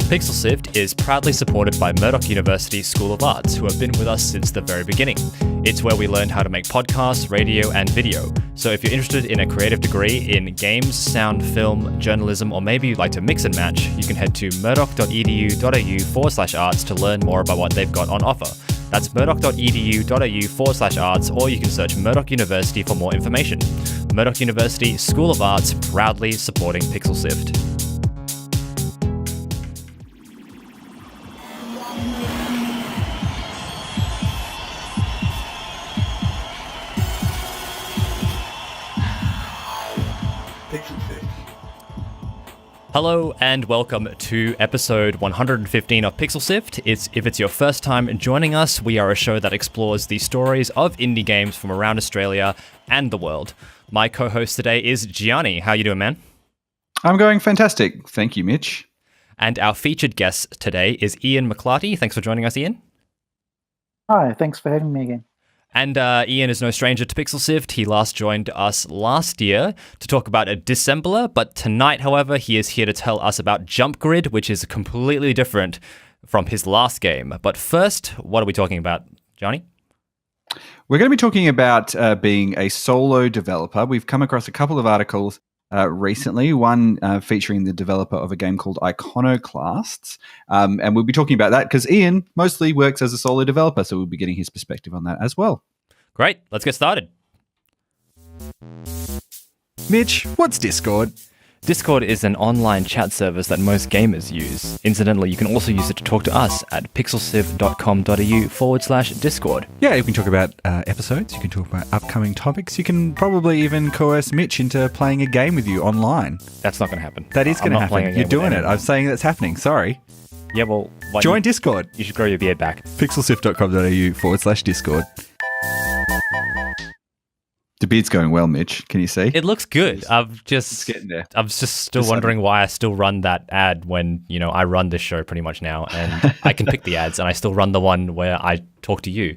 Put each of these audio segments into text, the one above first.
Pixel Sift is proudly supported by Murdoch University School of Arts, who have been with us since the very beginning. It's where we learned how to make podcasts, radio, and video. So if you're interested in a creative degree in games, sound, film, journalism, or maybe you'd like to mix and match, you can head to murdoch.edu.au/arts to learn more about what they've got on offer. That's murdoch.edu.au/arts, or you can search Murdoch University for more information. Murdoch University School of Arts, proudly supporting Pixel Sift. Hello and welcome to episode 115 of Pixel Sift. If it's your first time joining us, we are a show that explores the stories of indie games from around Australia and the world. My co-host today is Gianni. How you doing, man? I'm going fantastic. Thank you, Mitch. And our featured guest today is Ian Mclarty. Thanks for joining us, Ian. Hi, thanks for having me again. And Ian is no stranger to Pixel Sift. He last joined us last year to talk about a Dissembler, but tonight, however, he is here to tell us about JUMPGRID, which is completely different from his last game. But first, what are we talking about, Johnny? We're going to be talking about being a solo developer. We've come across a couple of articles recently, one featuring the developer of a game called Iconoclasts, and we'll be talking about that because Ian mostly works as a solo developer, so we'll be getting his perspective on that as well. Great, let's get started. Mitch, what's Discord? Discord is an online chat service that most gamers use. Incidentally, you can also use it to talk to us at pixelsift.com.au/Discord. Yeah, you can talk about episodes, you can talk about upcoming topics, you can probably even coerce Mitch into playing a game with you online. That's not going to happen. That is going to happen. You're doing it. I'm saying that's happening. Sorry. Yeah, well... Join Discord. You should grow your beard back. pixelsift.com.au/Discord. The beard's going well, Mitch. Can you see? It looks good. I'm just still wondering why I still run that ad when, I run this show pretty much now, and I can pick the ads, and I still run the one where I talk to you.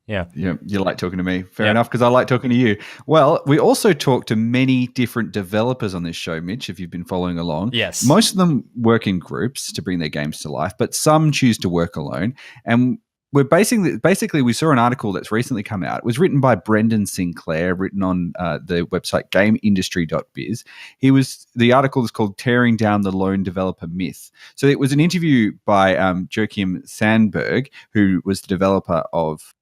Yeah. You like talking to me. Fair enough, because I like talking to you. Well, we also talk to many different developers on this show, Mitch, if you've been following along. Yes. Most of them work in groups to bring their games to life, but some choose to work alone. And we're basically we saw an article that's recently come out. It was written by Brendan Sinclair, written on the website gameindustry.biz. The article is called "Tearing Down the Lone Developer Myth." So it was an interview by Joakim Sandberg, who was the developer of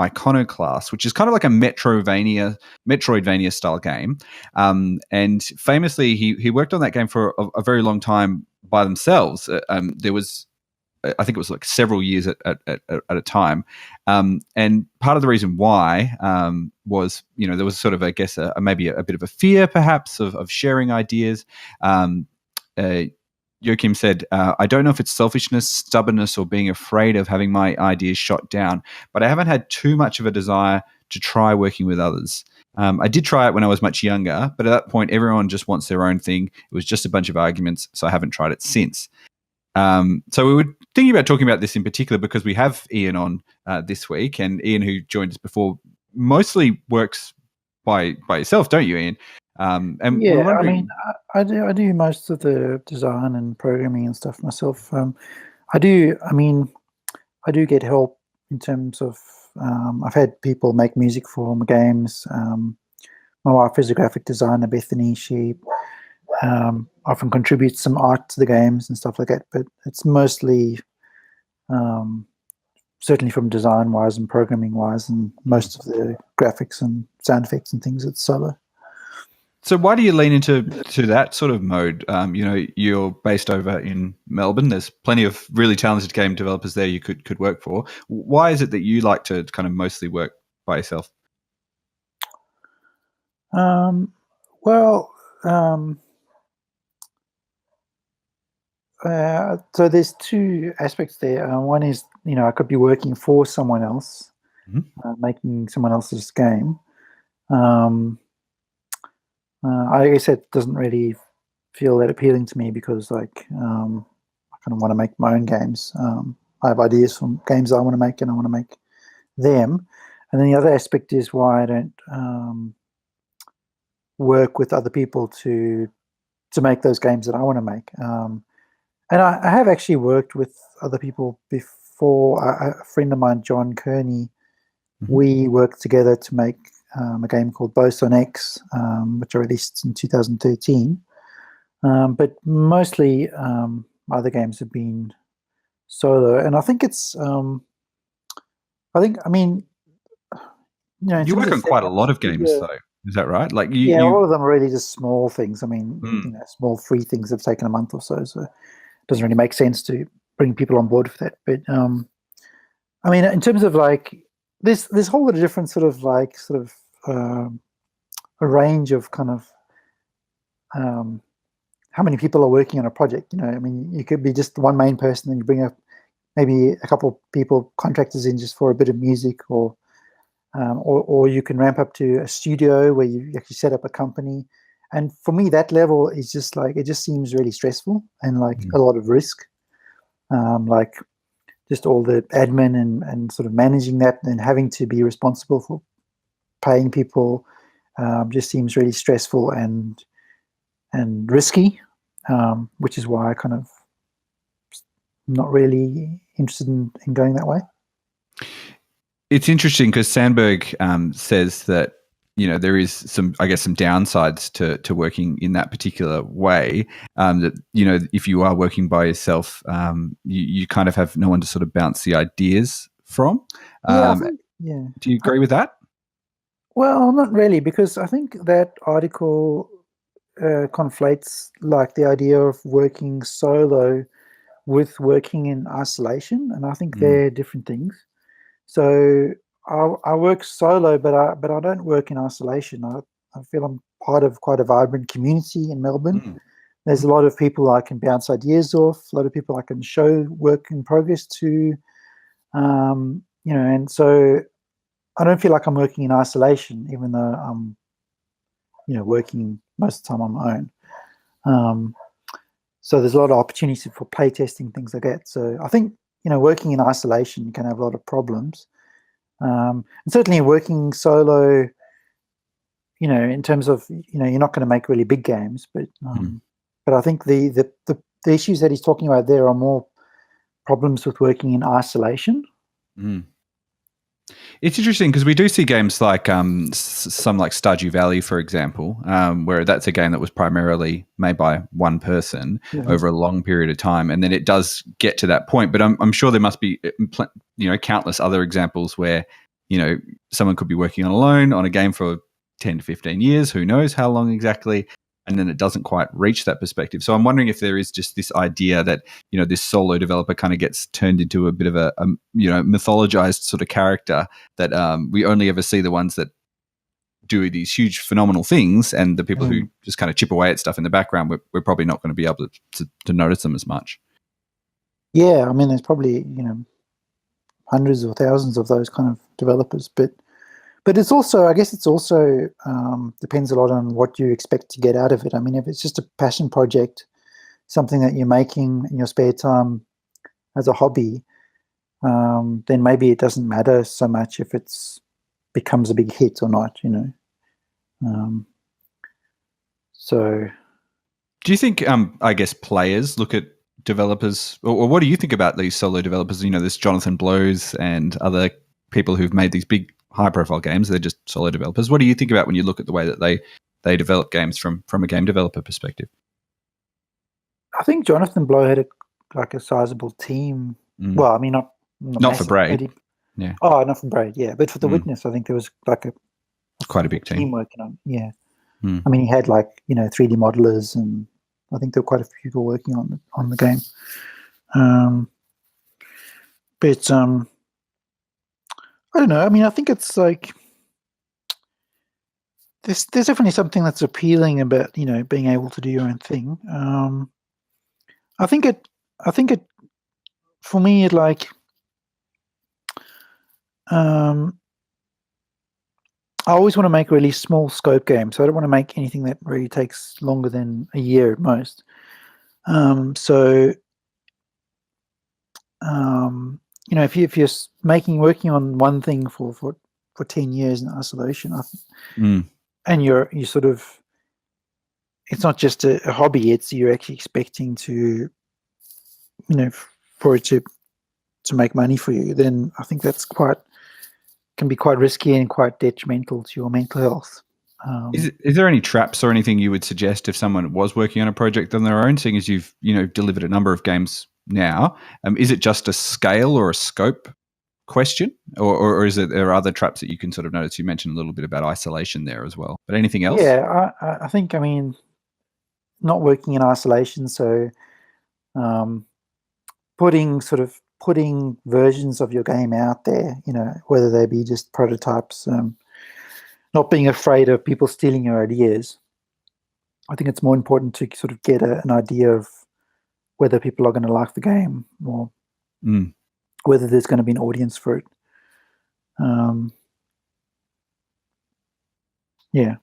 Iconoclasts, which is kind of like a Metroidvania style game. And famously, he worked on that game for a very long time by themselves. There was, I think it was like several years at a time. And part of the reason why was, there was sort of, I guess, maybe a bit of a fear perhaps of sharing ideas. Joakim said, I don't know if it's selfishness, stubbornness, or being afraid of having my ideas shot down, but I haven't had too much of a desire to try working with others. I did try it when I was much younger, but at that point, everyone just wants their own thing. It was just a bunch of arguments, so I haven't tried it since. So we were thinking about talking about this in particular because we have Ian on this week, and Ian, who joined us before, mostly works by yourself, don't you, Ian? And yeah, I mean, I do most of the design and programming and stuff myself. I do get help in terms of I've had people make music for my games. My wife is a graphic designer, Bethany. She often contributes some art to the games and stuff like that, but it's mostly certainly from design wise and programming wise, and most of the graphics and sound effects and things, it's solo. So why do you lean into that sort of mode? You're based over in Melbourne. There's plenty of really talented game developers there you could work for. Why is it that you like to kind of mostly work by yourself? So there's two aspects there. One is, I could be working for someone else, making someone else's game. I guess it doesn't really feel that appealing to me because, I kind of want to make my own games. I have ideas from games I want to make, and I want to make them. And then the other aspect is why I don't work with other people to make those games that I want to make. And I have actually worked with other people before. A friend of mine, John Kearney, we worked together to make a game called Boson X, which I released in 2013. But mostly my other games have been solo, and I think it's. I mean, in You terms work of on quite a lot of setup, games, though. Is that right? Like you, yeah, a lot you of them are really just small things. I mean, small free things have taken a month or so, so it doesn't really make sense to bring people on board for that. But I mean, in terms of like this whole lot of different sort of a range of kind of how many people are working on a project. I mean, you could be just one main person, and you bring maybe a couple of people, contractors in just for a bit of music, or you can ramp up to a studio where you actually set up a company. And for me, that level is just like, it just seems really stressful and like a lot of risk. Like just all the admin and sort of managing that and having to be responsible for paying people just seems really stressful and risky, which is why I kind of not really interested in going that way. It's interesting because Sandberg says that there is some downsides to working in that particular way. That if you are working by yourself, you kind of have no one to sort of bounce the ideas from. Yeah, I think, yeah. Do you agree with that? Well, not really, because I think that article conflates like the idea of working solo with working in isolation, and I think they're different things. So I work solo, but I don't work in isolation. I feel I'm part of quite a vibrant community in Melbourne. There's a lot of people I can bounce ideas off, a lot of people I can show work in progress to, and so I don't feel like I'm working in isolation, even though I'm, working most of the time on my own. So there's a lot of opportunity for playtesting, things like that. So I think, working in isolation can have a lot of problems. And certainly working solo, in terms of, you're not going to make really big games, but I think the issues that he's talking about there are more problems with working in isolation. It's interesting because we do see games like some like Stardew Valley, for example, where that's a game that was primarily made by one person over a long period of time, and then it does get to that point. But I'm sure there must be countless other examples where someone could be working on alone on a game for 10 to 15 years, who knows how long exactly, and then it doesn't quite reach that perspective. So I'm wondering if there is just this idea that, this solo developer kind of gets turned into a bit of a mythologized sort of character that we only ever see the ones that do these huge phenomenal things, and the people who just kind of chip away at stuff in the background, we're probably not going to be able to notice them as much. Yeah, I mean, there's probably, hundreds or thousands of those kind of developers, but it's also, I guess it's also depends a lot on what you expect to get out of it. I mean, if it's just a passion project, something that you're making in your spare time as a hobby, then maybe it doesn't matter so much if it's becomes a big hit or not, So do you think, I guess, players look at developers, or what do you think about these solo developers? There's Jonathan Blows and other people who've made these big high-profile games. They're just solo developers. What do you think about when you look at the way that they develop games from a game developer perspective? I think Jonathan Blow had a sizable team. Well, I mean, not for Braid. Yeah. Oh, not for Braid. Yeah, but for The Witness, I think there was quite a big team working on. Yeah. I mean, he had 3D modelers, and I think there were quite a few people working on the game. But I don't know. I mean, I think it's like there's definitely something that's appealing about being able to do your own thing. I think it for me it I always want to make really small scope games, so I don't want to make anything that really takes longer than a year at most. If you're working on one thing for 10 years in isolation, and you sort of, it's not just a hobby, you're actually expecting to for it to make money for you, then I think that's can be quite risky and quite detrimental to your mental health. Is there any traps or anything you would suggest if someone was working on a project on their own, seeing as you've delivered a number of games now? Is it just a scale or a scope question, or is it there are other traps that you can sort of notice? You mentioned a little bit about isolation there as well, but anything else? Yeah, I think, not working in isolation, so putting versions of your game out there, whether they be just prototypes, not being afraid of people stealing your ideas. I think it's more important to sort of get an idea of whether people are going to like the game or whether there's going to be an audience for it. Yeah.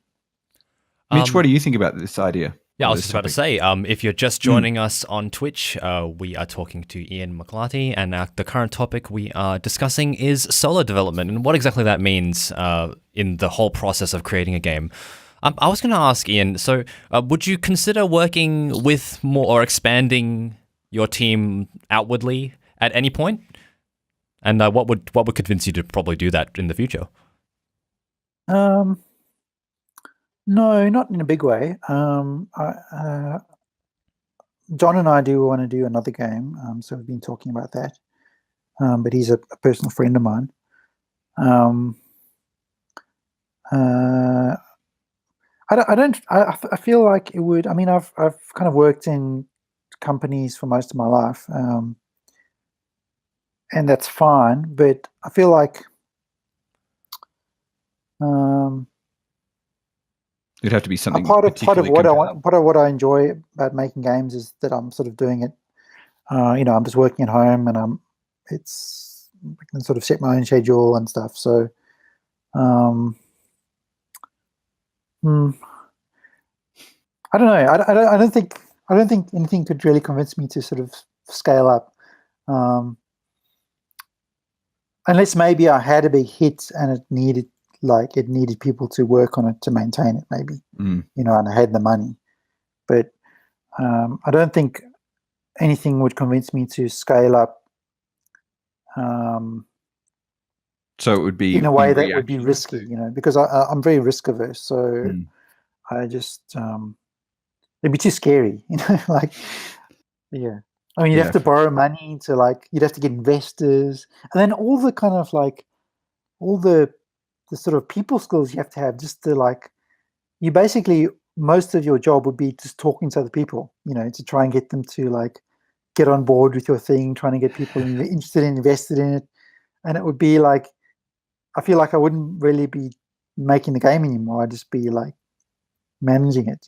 Mitch, what do you think about this idea? Yeah, I was just about to say, if you're just joining us on Twitch, we are talking to Ian Mclarty, and the current topic we are discussing is solo development and what exactly that means in the whole process of creating a game. I was going to ask Ian, so would you consider working with more or expanding your team outwardly at any point? And what would convince you to probably do that in the future? No, not in a big way. John and I do want to do another game, so we've been talking about that. But he's a personal friend of mine. I feel like it would. I've kind of worked in companies for most of my life, and that's fine. But I feel like it'd have to be something. Part of what I enjoy about making games is that I'm sort of doing it. I'm just working at home, and I can sort of set my own schedule and stuff. So, I don't know. I don't think anything could really convince me to sort of scale up, unless maybe I had a big hit and it needed people to work on it to maintain it, maybe, and I had the money. But I don't think anything would convince me to scale up. So it would be in a way that would be risky, because I'm very risk averse. So I just it'd be too scary, like, yeah. You'd have to borrow money you'd have to get investors, and then all the kind of all the sort of people skills you have to have just to you basically, most of your job would be just talking to other people, to try and get them to get on board with your thing, trying to get people interested and invested in it. And it would be I feel like I wouldn't really be making the game anymore. I'd just be managing it,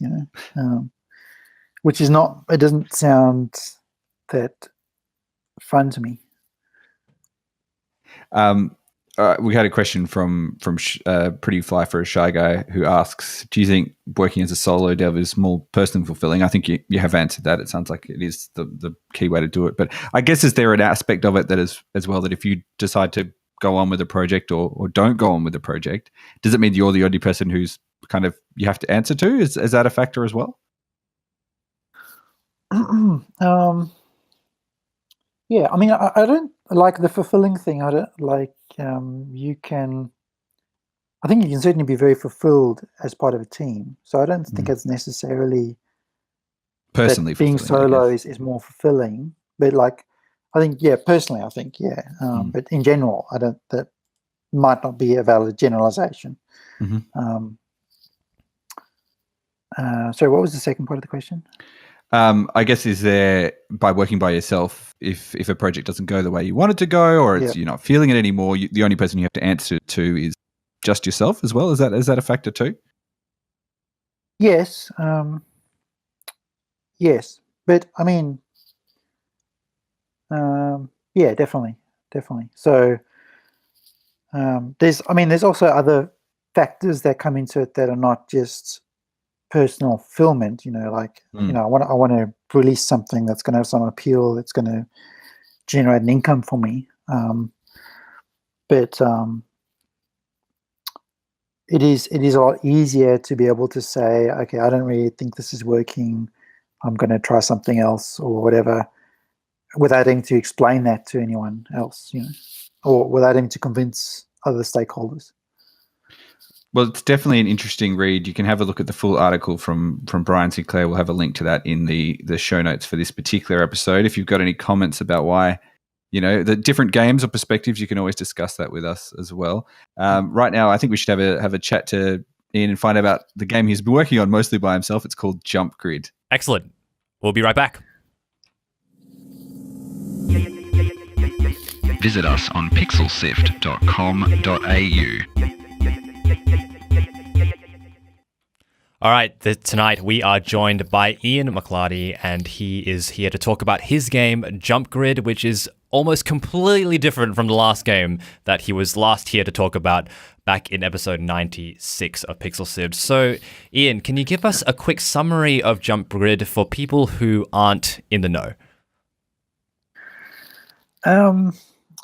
which is not, it doesn't sound that fun to me. We had a question from Pretty Fly for a Shy Guy, who asks, do you think working as a solo dev is more personally fulfilling? I think you have answered that. It sounds like it is the key way to do it. But I guess, is there an aspect of it that is as well, that if you decide to go on with a project or don't go on with a project, does it mean you're the only person who's kind of you have to answer to? Is that a factor as well? Yeah, I don't like the fulfilling thing. I don't like I think you can certainly be very fulfilled as part of a team. So I don't think it's necessarily personally being solo is more fulfilling. But I think, personally, but in general, that might not be a valid generalization. So what was the second part of the question? I guess, is there, by working by yourself, if a project doesn't go the way you want it to go, or you're not feeling it anymore, the only person you have to answer to is just yourself as well? Is that a factor too? Yes. Yes. But yeah, definitely. So there's also other factors that come into it that are not just personal fulfillment. I want to release something that's going to have some appeal, that's going to generate an income for me. But it is a lot easier to be able to say, okay, I don't really think this is working, I'm going to try something else or whatever, without having to explain that to anyone else, or without having to convince other stakeholders. Well, it's definitely an interesting read. You can have a look at the full article from Brian Sinclair. We'll have a link to that in the show notes for this particular episode. If you've got any comments about why, the different games or perspectives, you can always discuss that with us as well. Right now, I think we should have a chat to Ian and find out about the game he's been working on mostly by himself. It's called JUMPGRID. Excellent. We'll be right back. Visit us on pixelsift.com.au. All right, tonight we are joined by Ian Mclarty, and he is here to talk about his game, JUMPGRID, which is almost completely different from the last game that he was last here to talk about back in episode 96 of Pixel Sift. So, Ian, can you give us a quick summary of JUMPGRID for people who aren't in the know?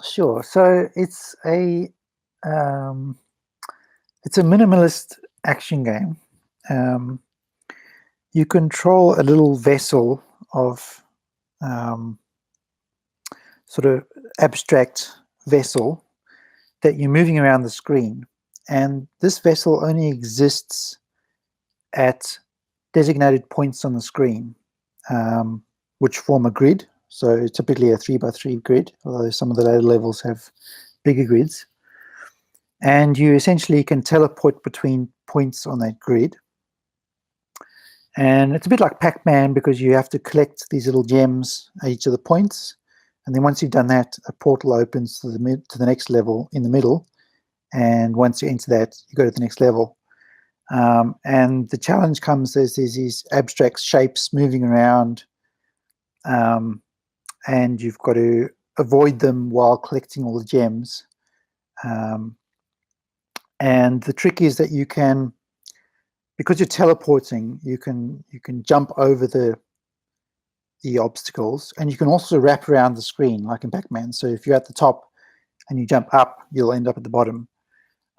Sure. So it's a minimalist action game. You control a little vessel of sort of abstract vessel that you're moving around the screen, and this vessel only exists at designated points on the screen, which form a grid. So typically a 3x3 grid, although some of the later levels have bigger grids. And you essentially can teleport between points on that grid. And it's a bit like Pac-Man, because you have to collect these little gems at each of the points. And then once you've done that, a portal opens to the next level in the middle. And once you enter that, you go to the next level. And the challenge comes as there's these abstract shapes moving around, and you've got to avoid them while collecting all the gems. And the trick is that you can, because you're teleporting, you can jump over the obstacles, and you can also wrap around the screen like in Pac-Man. So if you're at the top and you jump up, you'll end up at the bottom.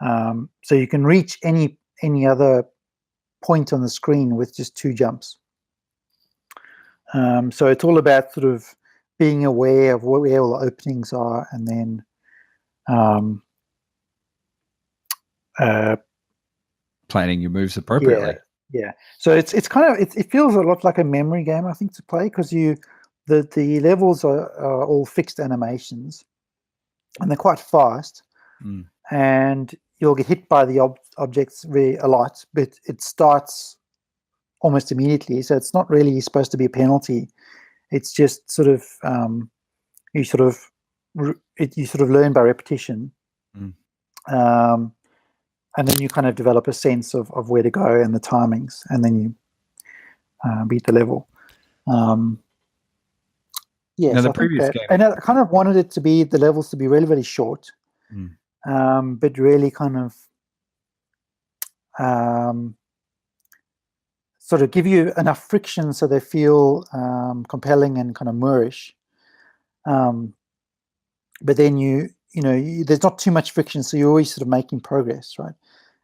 So you can reach any other point on the screen with just 2 jumps. So it's all about sort of being aware of where all the openings are, and then planning your moves appropriately. Yeah. So it's kind of it feels a lot like a memory game, I think, to play, because the levels are all fixed animations, and they're quite fast, and you'll get hit by the objects a lot, but it starts almost immediately. So it's not really supposed to be a penalty. It's just sort of you sort of learn by repetition, and then you kind of develop a sense of where to go and the timings, and then you beat the level. Yeah, now, so the previous game, and I kind of wanted the levels to be really, really short, but really kind of sort of give you enough friction so they feel compelling and kind of moorish. But then there's not too much friction, so you're always sort of making progress, right?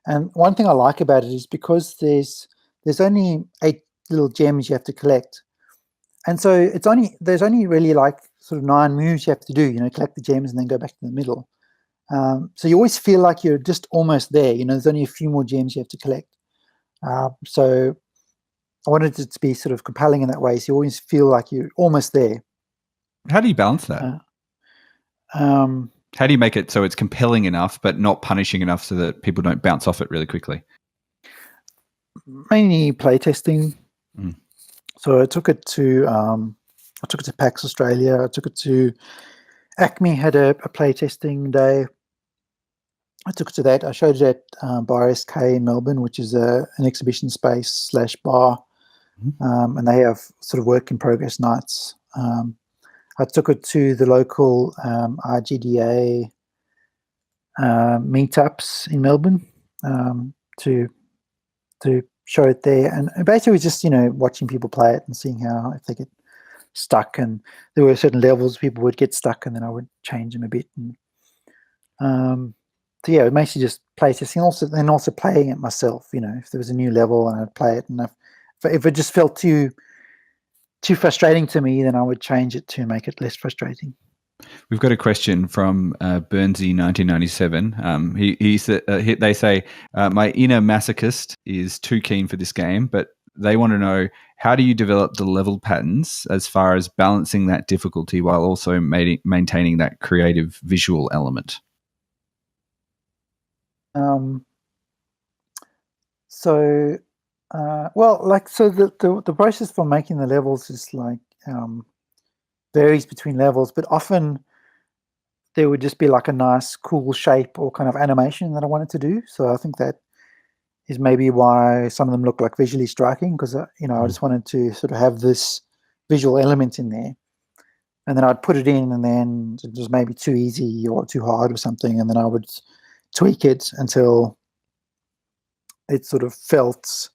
And one thing I like about it is because there's only 8 little gems you have to collect, and so there's only really like sort of 9 moves you have to do. Collect the gems and then go back to the middle. So you always feel like you're just almost there. There's only a few more gems you have to collect. So I wanted it to be sort of compelling in that way, so you always feel like you're almost there. How do you balance that? How do you make it so it's compelling enough but not punishing enough so that people don't bounce off it really quickly? Mainly playtesting. So I took it to PAX Australia. I took it to Acme, had a playtesting day. I took it to that. I showed it at Bar SK in Melbourne, which is an exhibition space / bar, and they have sort of work in progress nights. I took it to the local RGDA meetups in Melbourne to show it there, and basically it was just watching people play it and seeing how, if they get stuck, and there were certain levels people would get stuck, and then I would change them a bit. And so yeah, mostly just playtesting, also playing it myself. If there was a new level, and I'd play it, and if it just felt too too frustrating to me, then I would change it to make it less frustrating. We've got a question from Burnsy 1997. They say my inner masochist is too keen for this game, but they want to know, how do you develop the level patterns as far as balancing that difficulty while also maintaining that creative visual element? So the process for making the levels is like varies between levels, but often there would just be like a nice cool shape or kind of animation that I wanted to do. So I think that is maybe why some of them look like visually striking, because I just wanted to sort of have this visual element in there, and then I'd put it in, and then it was maybe too easy or too hard or something, and then I would tweak it until it sort of felt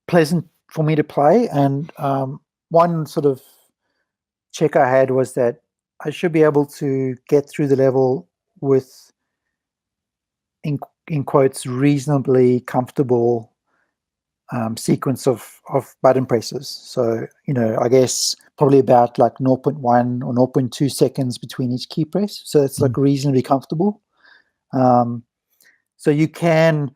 pleasant for me to play. And one sort of check I had was that I should be able to get through the level with, in quotes, reasonably comfortable sequence of button presses. So, I guess probably about like 0.1 or 0.2 seconds between each key press. So it's like reasonably comfortable. So you can,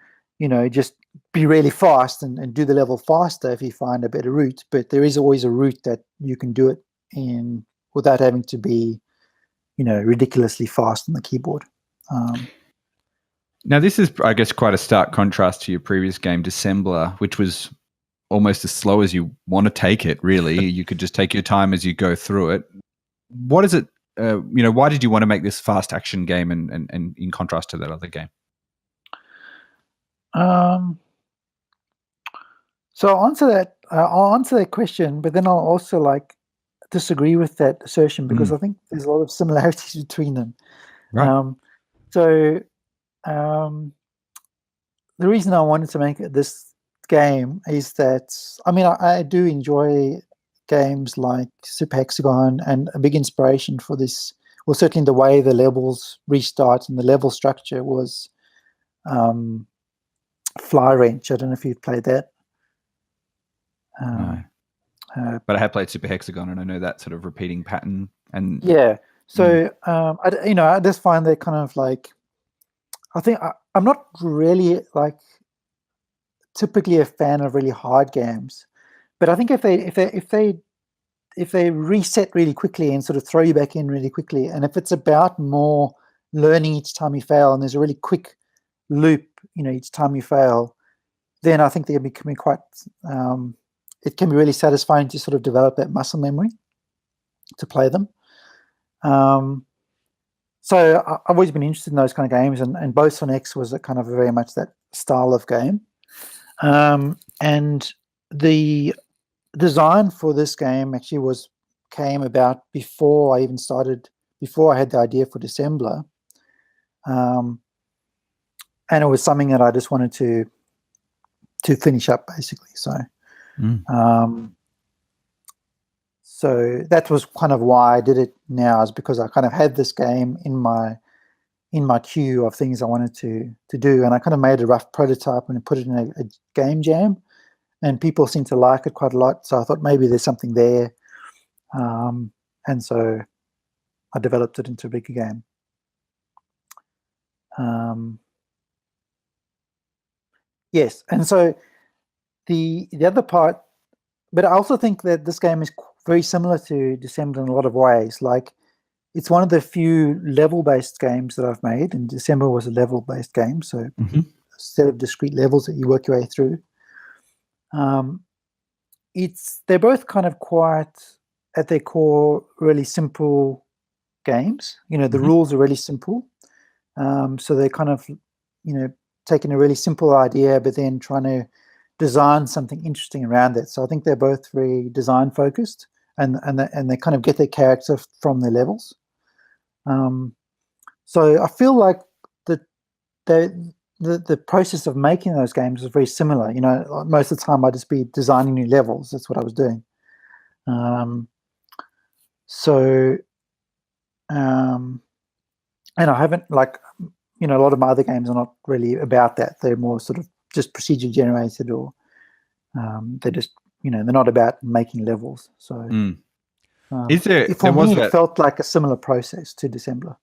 just be really fast and do the level faster if you find a better route, but there is always a route that you can do it in without having to be, ridiculously fast on the keyboard. Now, this is, I guess, quite a stark contrast to your previous game, Dissembler, which was almost as slow as you want to take it, really. You could just take your time as you go through it. What is it, why did you want to make this fast action game and in contrast to that other game? So I'll answer that question, but then I'll also disagree with that assertion, because I think there's a lot of similarities between them. Right. The reason I wanted to make this game is that, I do enjoy games like Super Hexagon, and a big inspiration for this, well, certainly the way the levels restart and the level structure was Fly Wrench. I don't know if you've played that. No. But I have played Super Hexagon, and I know that sort of repeating pattern. And yeah, so I just find that kind of like, I think I'm not really typically a fan of really hard games, but I think if they reset really quickly and sort of throw you back in really quickly, and if it's about more learning each time you fail, and there's a really quick loop, each time you fail, then I think they can be quite. It can be really satisfying to sort of develop that muscle memory to play them. So I've always been interested in those kind of games, and Boson X was a kind of very much that style of game. And the design for this game actually came about before I had the idea for Dissembler. And it was something that I just wanted to finish up, basically. So that was kind of why I did it now, is because I kind of had this game in my queue of things I wanted to do, and I kind of made a rough prototype and put it in a game jam, and people seem to like it quite a lot. So I thought maybe there's something there, and so I developed it into a bigger game. Yes, and so the other part, but I also think that this game is very similar to Dissembler in a lot of ways. Like, it's one of the few level-based games that I've made, and Dissembler was a level-based game, so a set of discrete levels that you work your way through. They're both kind of quite, at their core, really simple games. The rules are really simple. So they're kind of, taking a really simple idea, but then trying to design something interesting around it. So I think they're both very design focused, and they kind of get their character from their levels. So I feel like the process of making those games is very similar. Most of the time I'd just be designing new levels. That's what I was doing. And I haven't a lot of my other games are not really about that. They're more sort of just procedure generated, or they're just they're not about making levels. So Is there? for Was me, that it felt like a similar process to Dissembler.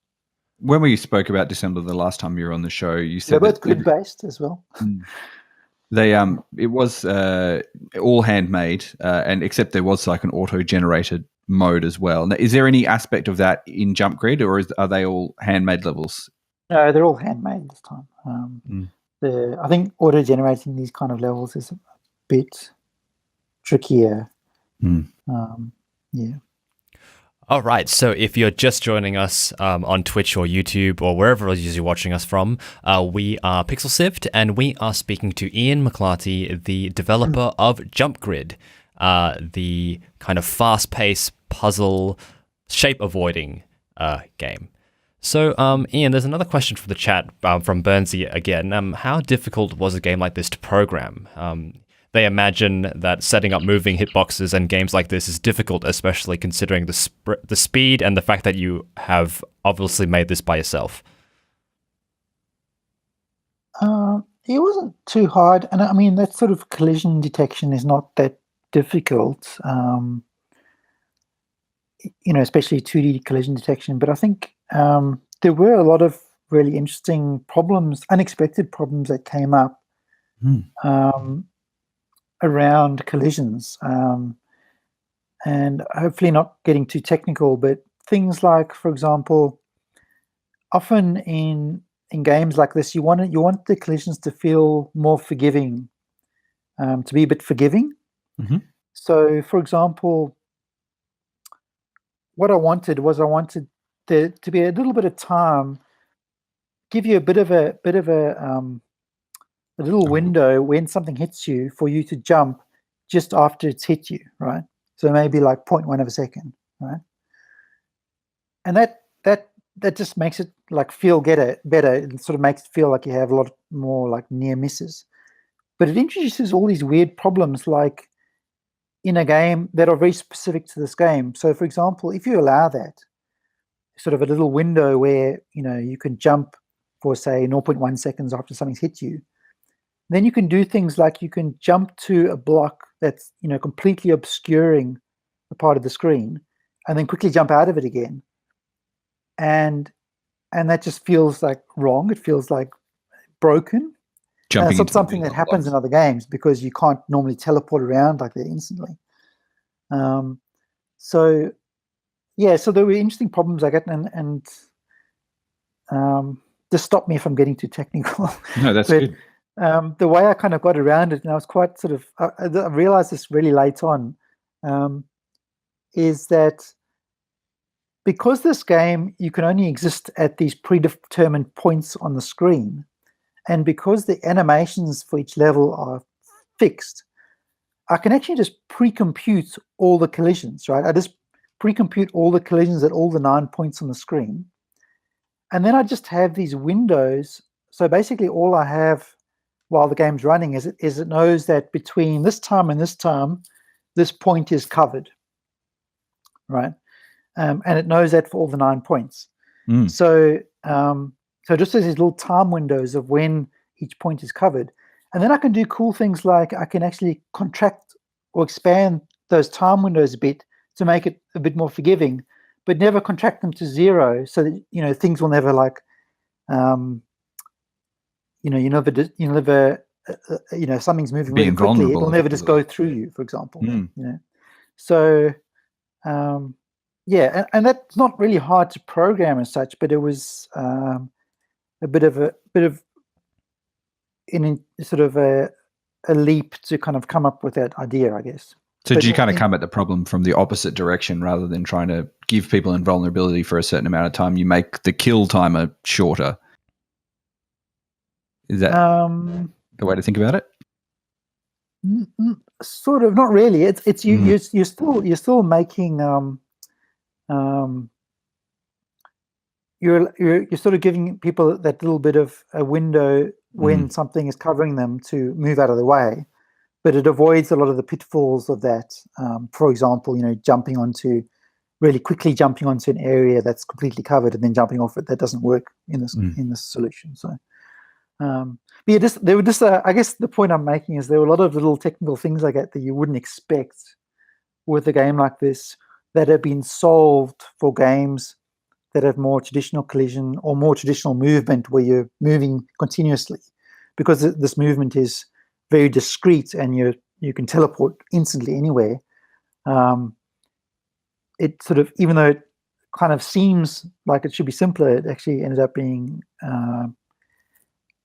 when we spoke about Dissembler the last time you were on the show? You said They're both grid based as well. They it was all handmade, and except there was like an auto-generated mode as well. Now, is there any aspect of that in JumpGrid, or are they all handmade levels? No, they're all handmade this time. I think auto-generating these kind of levels is a bit trickier. Yeah. All right, so if you're just joining us on Twitch or YouTube or wherever it is you're watching us from, we are Pixel Sift, and we are speaking to Ian Mclarty, the developer of JumpGrid, the kind of fast-paced puzzle shape-avoiding game. So, Ian, there's another question from the chat from Burnsy again. How difficult was a game like this to program? They imagine that setting up moving hitboxes and games like this is difficult, especially considering the speed and the fact that you have obviously made this by yourself. It wasn't too hard, and I mean that sort of collision detection is not that difficult. Especially 2D collision detection. But I think there were a lot of really interesting problems, unexpected problems that came up. Around collisions, and hopefully not getting too technical, but things like, for example, often in games like this, you want the collisions to feel more forgiving, to be a bit forgiving. So, for example, what I wanted there to be a little bit of time, give you a little window when something hits you for you to jump just after it's hit you, right? So maybe like 0.1 of a second, right? And that just makes it like feel better. It sort of makes it feel like you have a lot more like near misses. But it introduces all these weird problems like in a game that are very specific to this game. So for example, if you allow that sort of a little window where, you can jump for say 0.1 seconds after something's hit you, then you can do things like you can jump to a block that's, completely obscuring a part of the screen and then quickly jump out of it again. And that just feels like wrong. It feels like broken. And it's not something that happens in other games because you can't normally teleport around like that instantly. So there were interesting problems like that, and just stop me if I'm getting too technical. No, that's good. The way I kind of got around it, and I was quite sort of, I realized this really late on, is that because this game, you can only exist at these predetermined points on the screen, and because the animations for each level are fixed, I can actually just pre-compute all the collisions, right? I just pre-compute all the collisions at all the 9 points on the screen. And then I just have these windows. So basically all I have while the game's running is it knows that between this time and this time, this point is covered, right? And it knows that for all the 9 points. So just as these little time windows of when each point is covered. And then I can do cool things like I can actually contract or expand those time windows a bit to make it a bit more forgiving, but never contract them to 0 so that, things will never like, something's moving really quickly, it'll never just go through you, for example. So and that's not really hard to program as such, but it was a bit of a leap to kind of come up with that idea, I guess. So did you kind of come at the problem from the opposite direction rather than trying to give people invulnerability for a certain amount of time? You make the kill timer shorter. Is that the way to think about it? Sort of, not really. It's you're still making you're sort of giving people that little bit of a window when something is covering them to move out of the way, but it avoids a lot of the pitfalls of that. For example, really quickly jumping onto an area that's completely covered and then jumping off it. That doesn't work in this solution. So But yeah, there were just I guess the point I'm making is there were a lot of little technical things like that you wouldn't expect with a game like this that have been solved for games that have more traditional collision or more traditional movement where you're moving continuously, because this movement is very discrete and you can teleport instantly anywhere. It sort of, even though it kind of seems like it should be simpler, it actually ended up being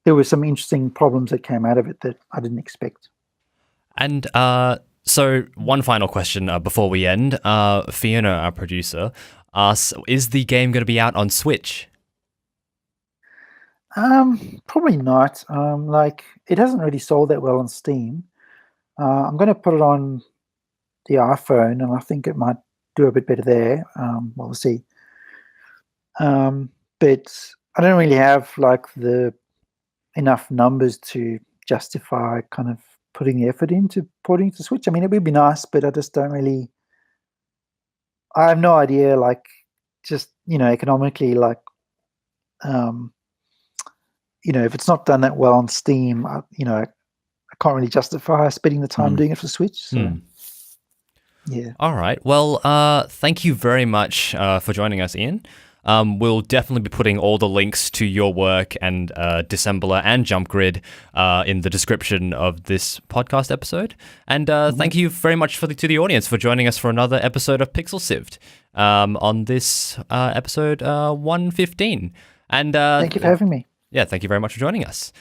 there were some interesting problems that came out of it that I didn't expect. And so one final question before we end. Fiona, our producer, asks, is the game going to be out on Switch? Probably not. Like, it hasn't really sold that well on Steam. I'm going to put it on the iPhone, and I think it might do a bit better there. We'll see. But I don't really have like enough numbers to justify kind of putting the effort into porting to Switch. I mean, it would be nice, but I just don't really. I have no idea, like, just economically, like, if it's not done that well on Steam, I can't really justify spending the time doing it for Switch. So, yeah. All right. Well, thank you very much for joining us, Ian. We'll definitely be putting all the links to your work and Dissembler and JUMPGRID in the description of this podcast episode. And thank you very much to the audience for joining us for another episode of Pixel Sift on this episode 115. And thank you for having me. Yeah, thank you very much for joining us.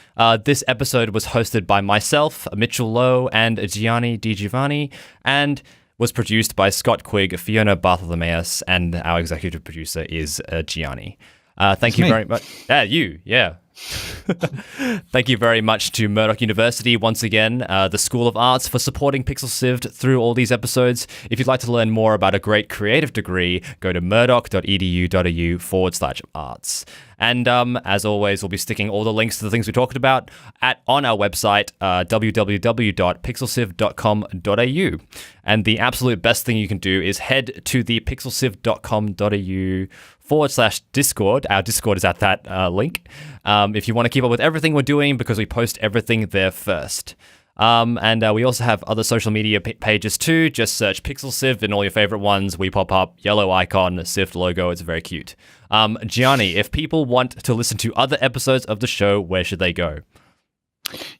This episode was hosted by myself, Mitchell Lowe, and Gianni Di Giovanni, and was produced by Scott Quigg, Fiona Bartholomeus, and our executive producer is Gianni. Thank you very much. Yeah. Thank you very much to Murdoch University once again, the School of Arts, for supporting Pixel Sift through all these episodes. If you'd like to learn more about a great creative degree, go to murdoch.edu.au/arts. And as always, we'll be sticking all the links to the things we talked about on our website, www.pixelsift.com.au. And the absolute best thing you can do is head to the pixelsift.com.au/Discord. Our Discord is at that link. If you want to keep up with everything we're doing, because we post everything there first. And we also have other social media pages too. Just search Pixel Sift in all your favorite ones. We pop up, yellow icon, Sift logo. It's very cute. Gianni, if people want to listen to other episodes of the show, where should they go?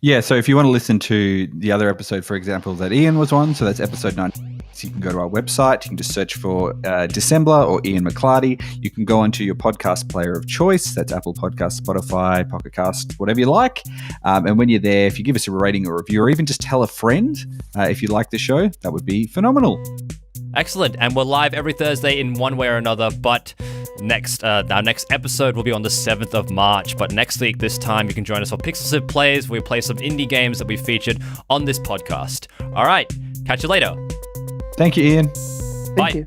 Yeah, so if you want to listen to the other episode, for example, that Ian was on, so that's episode 9. So you can go to our website. You can just search for Dissembler or Ian Mclarty. You can go onto your podcast player of choice. That's Apple Podcasts, Spotify, Pocket Cast, whatever you like. And when you're there, if you give us a rating or review, or even just tell a friend if you like the show, that would be phenomenal. Excellent. And we're live every Thursday in one way or another, but our next episode will be on the 7th of March. But next week, this time, you can join us for Pixel Sift Plays, where we play some indie games that we featured on this podcast. All right. Catch you later. Thank you, Ian. Thank you.